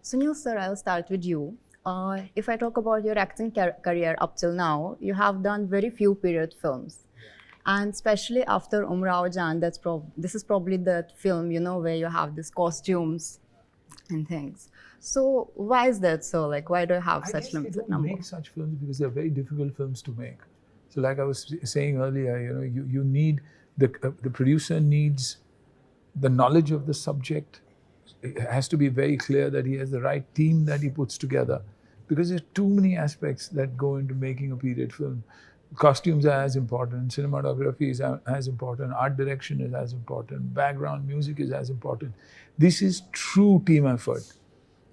Sunil sir, I'll start with you. If I talk about your acting career up till now, you have done very few period films. And especially after Umrao Jan, this is probably the film, where you have these costumes and things. So why is that so? Like, why do you have such limited number? I make such films because they're very difficult films to make. So like I was saying earlier, you need, the producer needs the knowledge of the subject. It has to be very clear that he has the right team that he puts together, because there's too many aspects that go into making a period film. Costumes are as important, cinematography is as important, art direction is as important, background music is as important. This is true team effort.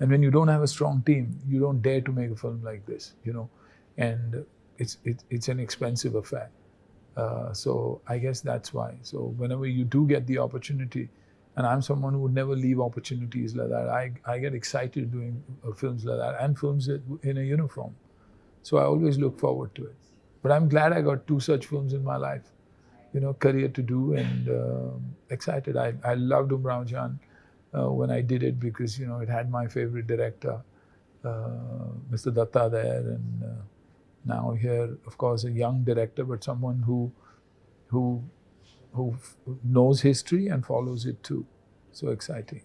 And when you don't have a strong team, you don't dare to make a film like this, and it's an expensive affair. So I guess that's why. So whenever you do get the opportunity, and I'm someone who would never leave opportunities like that, I get excited doing films like that, and films in a uniform. So I always look forward to it. But I'm glad I got 2 such films in my life, career to do, and excited. I loved Umrao Jan when I did it, because, it had my favorite director, Mr. Dutta there, and now here, of course, a young director, but someone who knows history and follows it too. So exciting.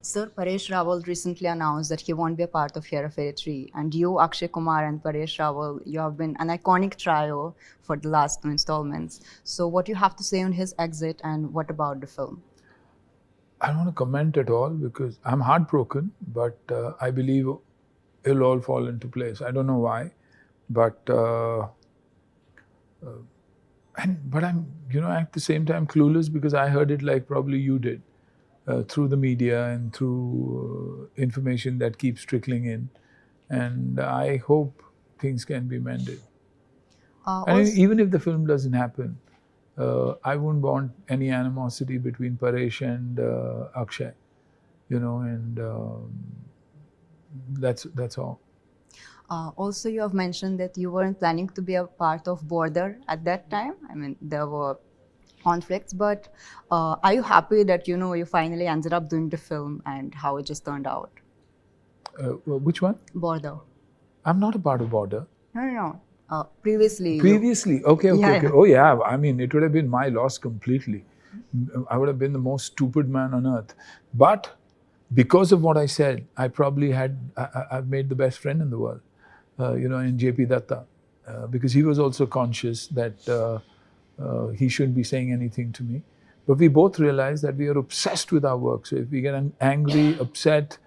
Sir, Paresh Rawal recently announced that he won't be a part of Hera Pheri 3. And you, Akshay Kumar and Paresh Rawal, you have been an iconic trio for the last 2 installments. So what do you have to say on his exit, and what about the film? I don't want to comment at all, because I'm heartbroken, but I believe it'll all fall into place. I don't know why, but but I'm, at the same time clueless, because I heard it like probably you did, through the media and through information that keeps trickling in. And I hope things can be mended. And even if the film doesn't happen, I wouldn't want any animosity between Paresh and Akshay, and that's all. Also, you have mentioned that you weren't planning to be a part of Border at that time. I mean, there were conflicts, but are you happy that, you finally ended up doing the film and how it just turned out? Which one? Border. I'm not a part of Border. No. Previously. Previously? Okay. Yeah. Oh, yeah. I mean, it would have been my loss completely. I would have been the most stupid man on earth. But because of what I said, I probably I've made the best friend in the world, in JP Dutta, because he was also conscious that he shouldn't be saying anything to me. But we both realized that we are obsessed with our work. So if we get angry, upset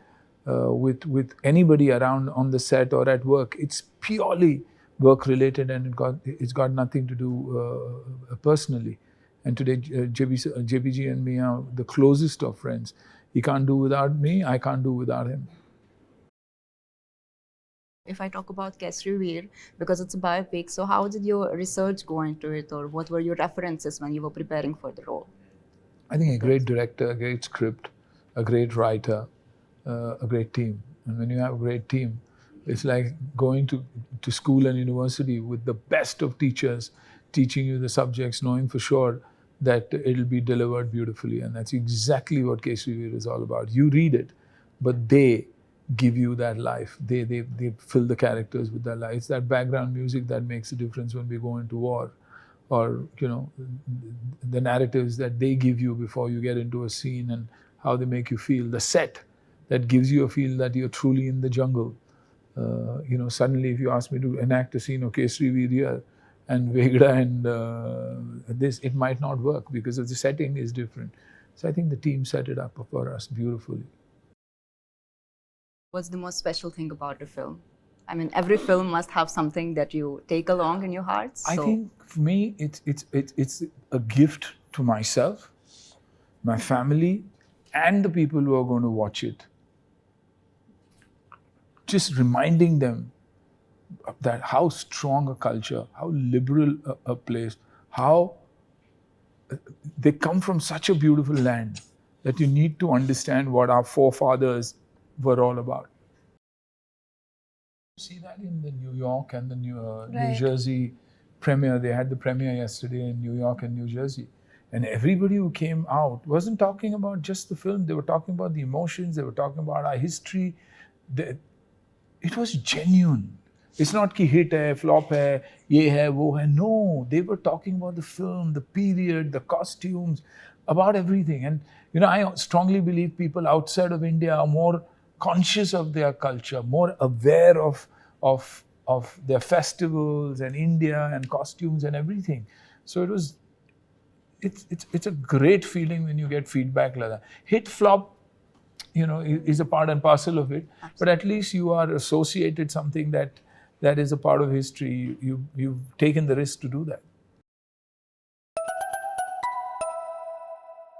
with anybody around on the set or at work, it's purely work related, and it's got nothing to do personally. And today, JPG and me are the closest of friends. He can't do without me, I can't do without him. If I talk about Kesari Veer, because it's a biopic, so how did your research go into it, or what were your references when you were preparing for the role? I think a great director, a great script, a great writer, a great team. And when you have a great team, it's like going to school and university with the best of teachers, teaching you the subjects, knowing for sure that it'll be delivered beautifully. And that's exactly what Kesari Veer is all about. You read it, but they give you that life. They fill the characters with that life. It's that background music that makes a difference when we go into war, or the narratives that they give you before you get into a scene, and how they make you feel. The set that gives you a feel that you're truly in the jungle. Suddenly if you ask me to enact a scene of Kesari Veer here and Vegra and this, it might not work because of the setting is different. So I think the team set it up for us beautifully. What's the most special thing about the film? I mean, every film must have something that you take along in your heart. So. I think for me, it's a gift to myself, my family, and the people who are going to watch it. Just reminding them that how strong a culture, how liberal a place, how they come from such a beautiful land that you need to understand what our forefathers were all about. See that in the New York and the New Jersey premiere. They had the premiere yesterday in New York and New Jersey. And everybody who came out wasn't talking about just the film. They were talking about the emotions. They were talking about our history. It was genuine. It's not ki hit hai, flop hai, ye hai, wo hai. No, they were talking about the film, the period, the costumes, about everything. And I strongly believe people outside of India are more conscious of their culture, more aware of their festivals and India and costumes and everything. So it's a great feeling when you get feedback like that. Hit, flop, is a part and parcel of it. Absolutely. But at least you are associated something that is a part of history. You've taken the risk to do that.